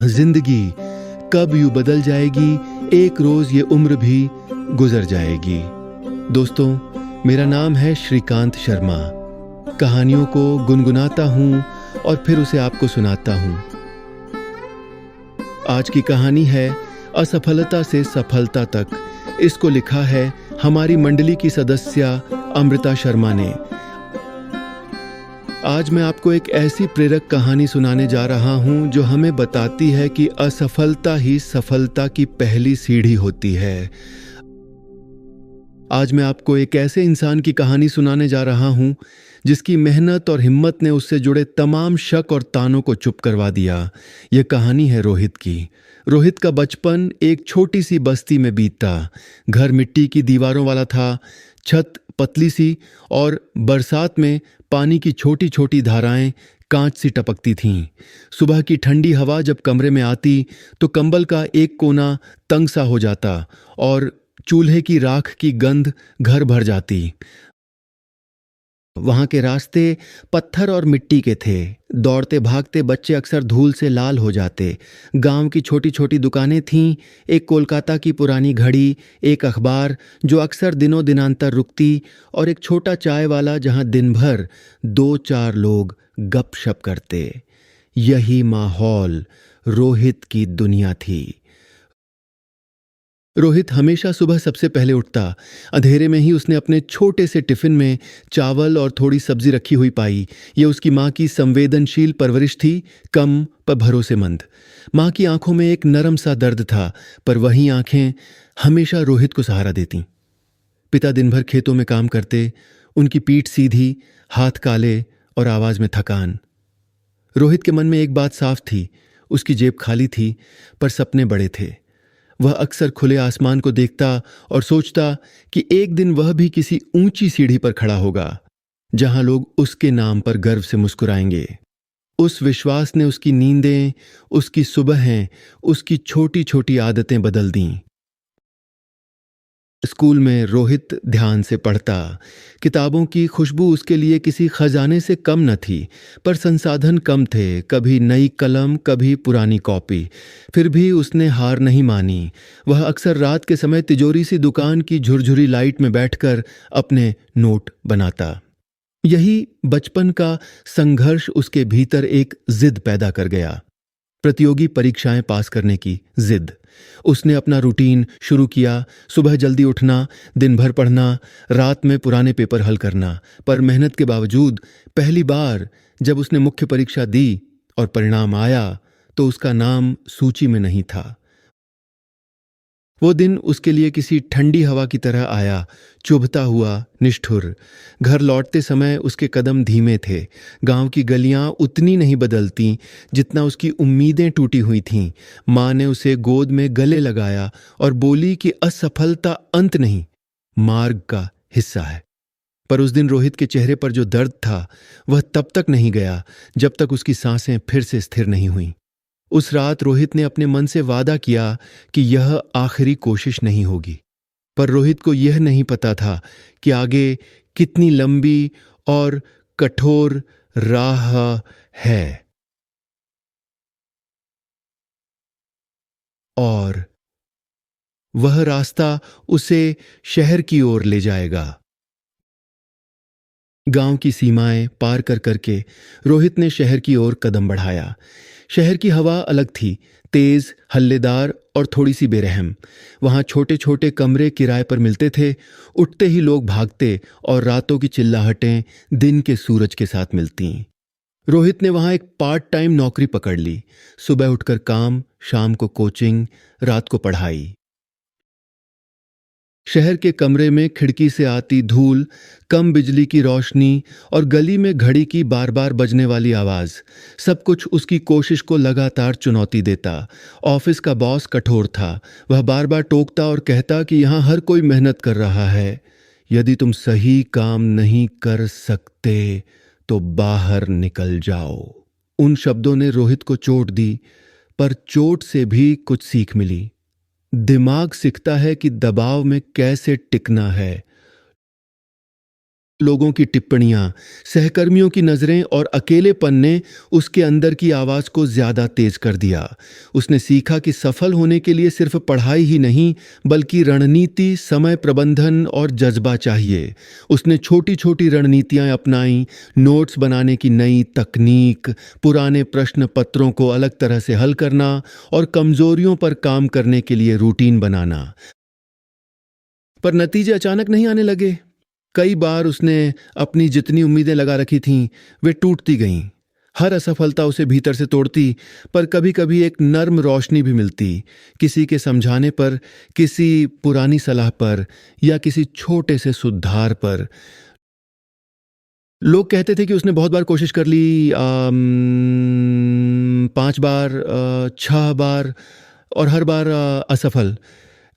जिंदगी कब यूं बदल जाएगी, एक रोज ये उम्र भी गुजर जाएगी। दोस्तों, मेरा नाम है श्रीकांत शर्मा। कहानियों को गुनगुनाता हूं और फिर उसे आपको सुनाता हूं। आज की कहानी है असफलता से सफलता तक। इसको लिखा है हमारी मंडली की सदस्या अमृता शर्मा ने। आज मैं आपको एक ऐसी प्रेरक कहानी सुनाने जा रहा हूं जो हमें बताती है कि असफलता ही सफलता की पहली सीढ़ी होती है। आज मैं आपको एक ऐसे इंसान की कहानी सुनाने जा रहा हूं जिसकी मेहनत और हिम्मत ने उससे जुड़े तमाम शक और तानों को चुप करवा दिया। यह कहानी है रोहित की। रोहित का बचपन एक छोटी सी बस्ती में बीता। घर मिट्टी की दीवारों वाला था, छत पतली सी और बरसात में पानी की छोटी छोटी धाराएं कांच सी टपकती थीं। सुबह की ठंडी हवा जब कमरे में आती तो कंबल का एक कोना तंग सा हो जाता और चूल्हे की राख की गंध घर भर जाती। वहां के रास्ते पत्थर और मिट्टी के थे। दौड़ते भागते बच्चे अक्सर धूल से लाल हो जाते। गांव की छोटी छोटी दुकानें थीं, एक कोलकाता की पुरानी घड़ी, एक अखबार जो अक्सर दिनों दिनांतर रुकती और एक छोटा चाय वाला जहां दिन भर 2-4 लोग गपशप करते। यही माहौल रोहित की दुनिया थी। रोहित हमेशा सुबह सबसे पहले उठता। अंधेरे में ही उसने अपने छोटे से टिफिन में चावल और थोड़ी सब्जी रखी हुई पाई। ये उसकी माँ की संवेदनशील परवरिश थी, कम पर भरोसेमंद। माँ की आंखों में एक नरम सा दर्द था, पर वही आंखें हमेशा रोहित को सहारा देती। पिता दिन भर खेतों में काम करते, उनकी पीठ सीधी, हाथ काले और आवाज में थकान। रोहित के मन में एक बात साफ थी, उसकी जेब खाली थी पर सपने बड़े थे। वह अक्सर खुले आसमान को देखता और सोचता कि एक दिन वह भी किसी ऊंची सीढ़ी पर खड़ा होगा जहां लोग उसके नाम पर गर्व से मुस्कुराएंगे। उस विश्वास ने उसकी नींदें, उसकी सुबहें, उसकी छोटी छोटी आदतें बदल दीं। स्कूल में रोहित ध्यान से पढ़ता। किताबों की खुशबू उसके लिए किसी खजाने से कम न थी, पर संसाधन कम थे। कभी नई कलम, कभी पुरानी कॉपी। फिर भी उसने हार नहीं मानी। वह अक्सर रात के समय तिजोरी सी दुकान की झुरझुरी लाइट में बैठकर अपने नोट बनाता। यही बचपन का संघर्ष उसके भीतर एक जिद पैदा कर गया। प्रतियोगी परीक्षाएं पास करने की जिद। उसने अपना रूटीन शुरू किया। सुबह जल्दी उठना, दिन भर पढ़ना, रात में पुराने पेपर हल करना। पर मेहनत के बावजूद पहली बार जब उसने मुख्य परीक्षा दी और परिणाम आया तो उसका नाम सूची में नहीं था। वो दिन उसके लिए किसी ठंडी हवा की तरह आया, चुभता हुआ, निष्ठुर। घर लौटते समय उसके कदम धीमे थे। गांव की गलियां उतनी नहीं बदलती जितना उसकी उम्मीदें टूटी हुई थीं। माँ ने उसे गोद में गले लगाया और बोली कि असफलता अंत नहीं, मार्ग का हिस्सा है। पर उस दिन रोहित के चेहरे पर जो दर्द था वह तब तक नहीं गया जब तक उसकी सांसें फिर से स्थिर नहीं हुईं। उस रात रोहित ने अपने मन से वादा किया कि यह आखिरी कोशिश नहीं होगी। पर रोहित को यह नहीं पता था कि आगे कितनी लंबी और कठोर राह है। और वह रास्ता उसे शहर की ओर ले जाएगा। गांव की सीमाएं पार कर करके रोहित ने शहर की ओर कदम बढ़ाया। शहर की हवा अलग थी, तेज, हल्लेदार और थोड़ी सी बेरहम। वहां छोटे छोटे कमरे किराए पर मिलते थे। उठते ही लोग भागते और रातों की चिल्लाहटें दिन के सूरज के साथ मिलती। रोहित ने वहां एक पार्ट टाइम नौकरी पकड़ ली। सुबह उठकर काम, शाम को कोचिंग, रात को पढ़ाई। शहर के कमरे में खिड़की से आती धूल, कम बिजली की रोशनी और गली में घड़ी की बार बार बजने वाली आवाज, सब कुछ उसकी कोशिश को लगातार चुनौती देता। ऑफिस का बॉस कठोर था। वह बार बार टोकता और कहता कि यहाँ हर कोई मेहनत कर रहा है। यदि तुम सही काम नहीं कर सकते तो बाहर निकल जाओ। उन शब्दों ने रोहित को चोट दी, पर चोट से भी कुछ सीख मिली। दिमाग सीखता है कि दबाव में कैसे टिकना है। लोगों की टिप्पणियां, सहकर्मियों की नज़रें और अकेलेपन ने उसके अंदर की आवाज़ को ज़्यादा तेज कर दिया। उसने सीखा कि सफल होने के लिए सिर्फ पढ़ाई ही नहीं, बल्कि रणनीति, समय प्रबंधन और जज्बा चाहिए। उसने छोटी-छोटी रणनीतियां अपनाईं, नोट्स बनाने की नई तकनीक, पुराने प्रश्न पत्रों को अलग तरह से हल करना और कमज़ोरियों पर काम करने के लिए रूटीन बनाना। पर नतीजे अचानक नहीं आने लगे। कई बार उसने अपनी जितनी उम्मीदें लगा रखी थीं, वे टूटती गईं। हर असफलता उसे भीतर से तोड़ती, पर कभी-कभी एक नर्म रोशनी भी मिलती, किसी के समझाने पर, किसी पुरानी सलाह पर या किसी छोटे से सुधार पर। लोग कहते थे कि उसने बहुत बार कोशिश कर ली, 5 बार, 6 बार, और हर बार असफल।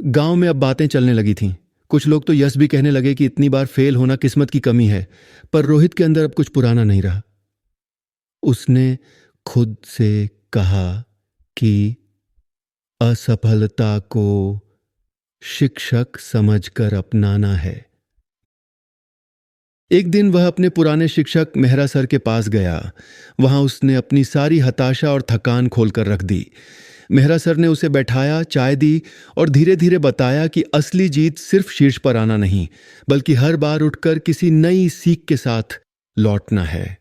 गांव में अब बातें चलने लगी थीं। कुछ लोग तो यस भी कहने लगे कि इतनी बार फेल होना किस्मत की कमी है। पर रोहित के अंदर अब कुछ पुराना नहीं रहा। उसने खुद से कहा कि असफलता को शिक्षक समझकर अपनाना है। एक दिन वह अपने पुराने शिक्षक मेहरा सर के पास गया। वहां उसने अपनी सारी हताशा और थकान खोलकर रख दी। मेहरा सर ने उसे बैठाया, चाय दी और धीरे धीरे बताया कि असली जीत सिर्फ शीर्ष पर आना नहीं, बल्कि हर बार उठकर किसी नई सीख के साथ लौटना है।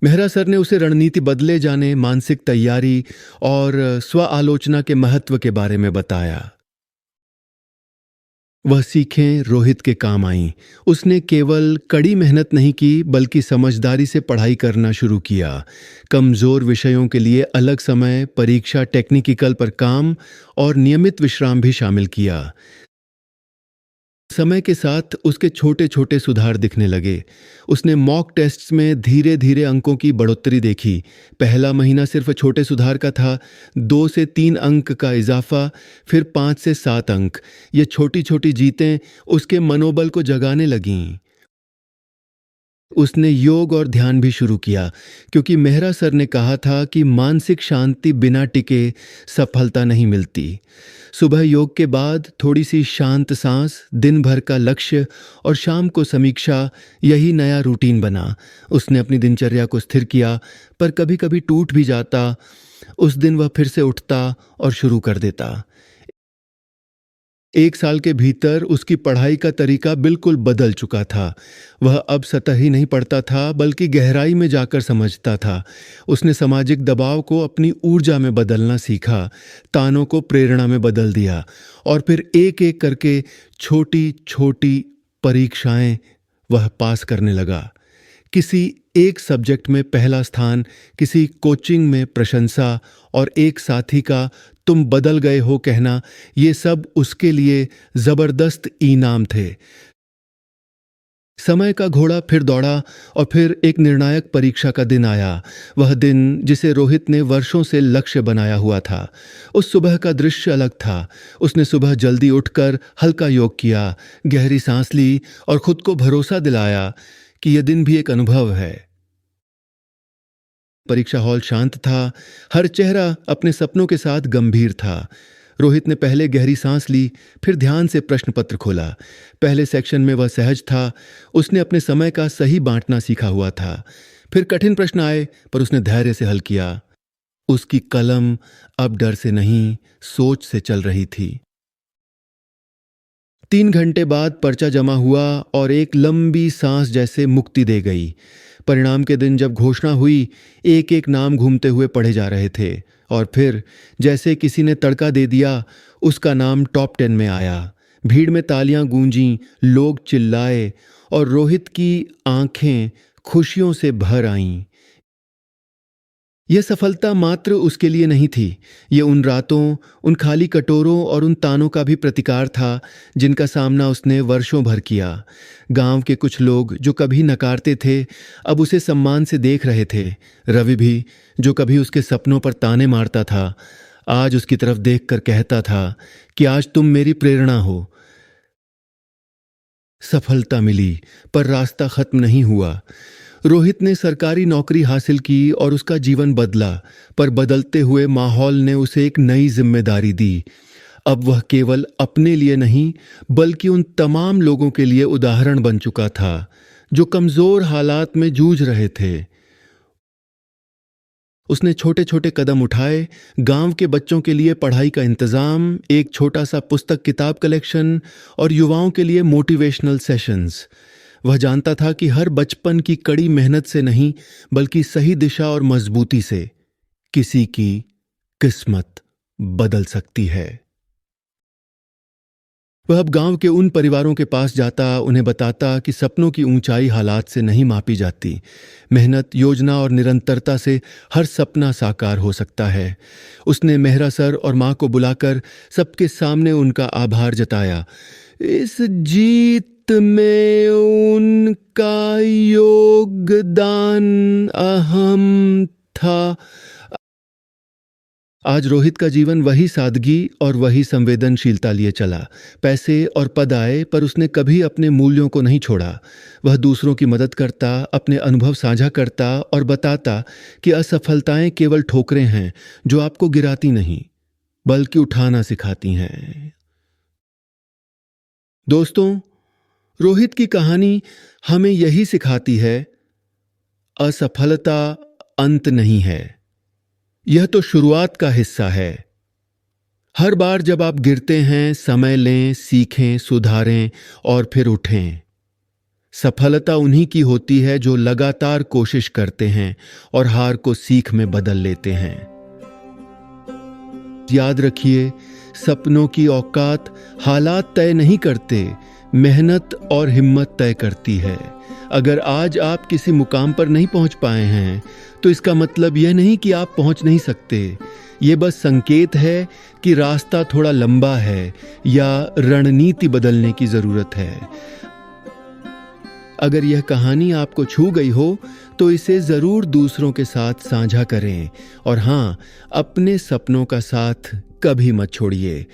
मेहरा सर ने उसे रणनीति बदले जाने, मानसिक तैयारी और स्व आलोचना के महत्व के बारे में बताया। वह सीखें रोहित के काम आईं। उसने केवल कड़ी मेहनत नहीं की, बल्कि समझदारी से पढ़ाई करना शुरू किया। कमज़ोर विषयों के लिए अलग समय, परीक्षा टेक्निकल पर काम और नियमित विश्राम भी शामिल किया। समय के साथ उसके छोटे छोटे सुधार दिखने लगे। उसने मॉक टेस्ट्स में धीरे धीरे अंकों की बढ़ोतरी देखी। पहला महीना सिर्फ छोटे सुधार का था, 2 से 3 अंक का इजाफा, फिर 5 से 7 अंक। ये छोटी छोटी जीतें उसके मनोबल को जगाने लगीं। उसने योग और ध्यान भी शुरू किया, क्योंकि मेहरा सर ने कहा था कि मानसिक शांति बिना टिके सफलता नहीं मिलती। सुबह योग के बाद थोड़ी सी शांत सांस, दिन भर का लक्ष्य और शाम को समीक्षा, यही नया रूटीन बना। उसने अपनी दिनचर्या को स्थिर किया, पर कभी कभी टूट भी जाता। उस दिन वह फिर से उठता और शुरू कर देता। 1 साल के भीतर उसकी पढ़ाई का तरीका बिल्कुल बदल चुका था। वह अब सतही नहीं पढ़ता था, बल्कि गहराई में जाकर समझता था। उसने सामाजिक दबाव को अपनी ऊर्जा में बदलना सीखा, तानों को प्रेरणा में बदल दिया, और फिर एक एक करके छोटी छोटी परीक्षाएं वह पास करने लगा। किसी एक सब्जेक्ट में पहला स्थान, किसी कोचिंग में प्रशंसा, और एक साथी का तुम बदल गए हो कहना, ये सब उसके लिए जबरदस्त इनाम थे। समय का घोड़ा फिर दौड़ा और फिर एक निर्णायक परीक्षा का दिन आया। वह दिन जिसे रोहित ने वर्षों से लक्ष्य बनाया हुआ था। उस सुबह का दृश्य अलग था। उसने सुबह जल्दी उठकर हल्का योग किया, गहरी सांस ली और खुद को भरोसा दिलाया कि यह दिन भी एक अनुभव है। परीक्षा हॉल शांत था, हर चेहरा अपने सपनों के साथ गंभीर था। रोहित ने पहले गहरी सांस ली, फिर ध्यान से प्रश्न पत्र खोला। पहले सेक्शन में वह सहज था, उसने अपने समय का सही बांटना सीखा हुआ था। फिर कठिन प्रश्न आए, पर उसने धैर्य से हल किया। उसकी कलम अब डर से नहीं, सोच से चल रही थी। 3 घंटे बाद पर्चा जमा हुआ और एक लंबी सांस जैसे मुक्ति दे गई। परिणाम के दिन जब घोषणा हुई, एक एक नाम घूमते हुए पढ़े जा रहे थे, और फिर जैसे किसी ने तड़का दे दिया, उसका नाम टॉप 10 में आया। भीड़ में तालियां गूंजीं, लोग चिल्लाए, और रोहित की आंखें खुशियों से भर आईं। यह सफलता मात्र उसके लिए नहीं थी, ये उन रातों, उन खाली कटोरों और उन तानों का भी प्रतिकार था जिनका सामना उसने वर्षों भर किया। गांव के कुछ लोग जो कभी नकारते थे, अब उसे सम्मान से देख रहे थे। रवि भी, जो कभी उसके सपनों पर ताने मारता था, आज उसकी तरफ देखकर कहता था कि आज तुम मेरी प्रेरणा हो। सफलता मिली, पर रास्ता खत्म नहीं हुआ। रोहित ने सरकारी नौकरी हासिल की और उसका जीवन बदला, पर बदलते हुए माहौल ने उसे एक नई जिम्मेदारी दी। अब वह केवल अपने लिए नहीं बल्कि उन तमाम लोगों के लिए उदाहरण बन चुका था जो कमजोर हालात में जूझ रहे थे। उसने छोटे छोटे कदम उठाए, गांव के बच्चों के लिए पढ़ाई का इंतजाम, एक छोटा सा पुस्तक किताब कलेक्शन और युवाओं के लिए मोटिवेशनल सेशंस। वह जानता था कि हर बचपन की कड़ी मेहनत से नहीं बल्कि सही दिशा और मजबूती से किसी की किस्मत बदल सकती है। वह अब गांव के उन परिवारों के पास जाता, उन्हें बताता कि सपनों की ऊंचाई हालात से नहीं मापी जाती। मेहनत, योजना और निरंतरता से हर सपना साकार हो सकता है। उसने मेहरा सर और माँ को बुलाकर सबके सामने उनका आभार जताया। इस जीत में उनका योगदान अहम था। आज रोहित का जीवन वही सादगी और वही संवेदनशीलता लिए चला। पैसे और पद आए पर उसने कभी अपने मूल्यों को नहीं छोड़ा। वह दूसरों की मदद करता, अपने अनुभव साझा करता और बताता कि असफलताएं केवल ठोकरें हैं जो आपको गिराती नहीं बल्कि उठाना सिखाती हैं। दोस्तों, रोहित की कहानी हमें यही सिखाती है, असफलता अंत नहीं है, यह तो शुरुआत का हिस्सा है। हर बार जब आप गिरते हैं, समय लें, सीखें, सुधारें और फिर उठें। सफलता उन्हीं की होती है जो लगातार कोशिश करते हैं और हार को सीख में बदल लेते हैं। याद रखिए, सपनों की औकात हालात तय नहीं करते, मेहनत और हिम्मत तय करती है। अगर आज आप किसी मुकाम पर नहीं पहुंच पाए हैं तो इसका मतलब यह नहीं कि आप पहुंच नहीं सकते। ये बस संकेत है कि रास्ता थोड़ा लंबा है या रणनीति बदलने की जरूरत है। अगर यह कहानी आपको छू गई हो तो इसे जरूर दूसरों के साथ साझा करें और हां, अपने सपनों का साथ कभी मत छोड़िए।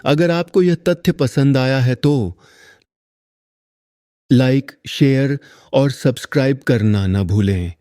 अगर आपको यह तथ्य पसंद आया है तो लाइक, शेयर और सब्सक्राइब करना न भूलें।